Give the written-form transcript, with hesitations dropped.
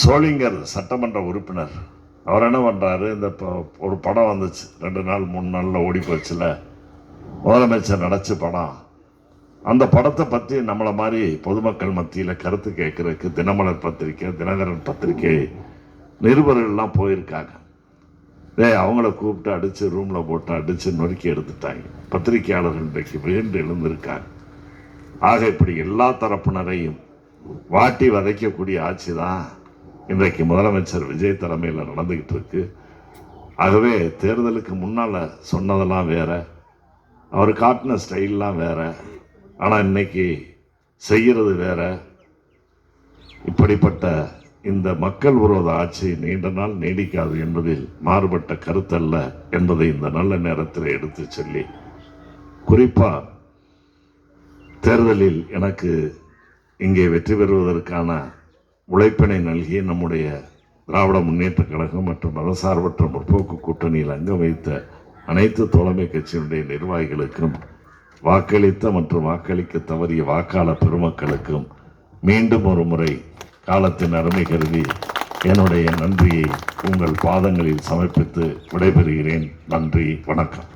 சோளிங்கர் சட்டமன்ற உறுப்பினர் அவர் என்ன பண்ணுறாரு, இந்த ஒரு படம் வந்துச்சு 2 நாள் 3 நாளில் ஓடி போச்சுல, முதலமைச்சர் நடிச்ச படம். அந்த படத்தை பற்றி நம்மளை மாதிரி பொதுமக்கள் மத்தியில் கருத்து கேட்கறதுக்கு தினமலர் பத்திரிக்கை, தினகரன் பத்திரிக்கை நிருபர்கள்லாம் போயிருக்காங்க. அவங்கள கூப்பிட்டு அடித்து ரூமில் போட்டு அடித்து நொறுக்கி எடுத்துட்டாங்க. பத்திரிகையாளர்கள் இன்றைக்கு விழுந்து எழுந்திருக்காங்க. ஆக இப்படி எல்லா தரப்பினரையும் வாட்டி வதைக்கக்கூடிய ஆட்சி தான் இன்றைக்கு முதலமைச்சர் விஜய் தலைமையில் நடந்துகிட்டு இருக்கு. ஆகவே தேர்தலுக்கு முன்னால் சொன்னதெல்லாம் வேற, அவர் காட்டின ஸ்டைல்லாம் வேற, ஆனால் இன்னைக்கு செய்கிறது வேற. இப்படிப்பட்ட இந்த மக்கள் விரோத ஆட்சி நீண்ட நாள் நீடிக்காது என்பதில் மாறுபட்ட கருத்தல்ல என்பதை இந்த நல்ல நேரத்தில் எடுத்து சொல்லி, குறிப்பாக தேர்தலில் எனக்கு இங்கே வெற்றி பெறுவதற்கான உழைப்பினை நல்கிய நம்முடைய திராவிட முன்னேற்ற கழகம் மற்றும் மதசார்பற்ற முற்போக்கு கூட்டணியில் அங்கம் வைத்த அனைத்து தோழமை கட்சியினுடைய நிர்வாகிகளுக்கும், வாக்களித்த மற்றும் வாக்களிக்க தவறிய வாக்காளர் பெருமக்களுக்கும் மீண்டும் ஒரு முறை காலத்தின் அருமை கருதி என்னுடைய நன்றியை உங்கள் பாதங்களில் சமர்ப்பித்து விடைபெறுகிறேன். நன்றி, வணக்கம்.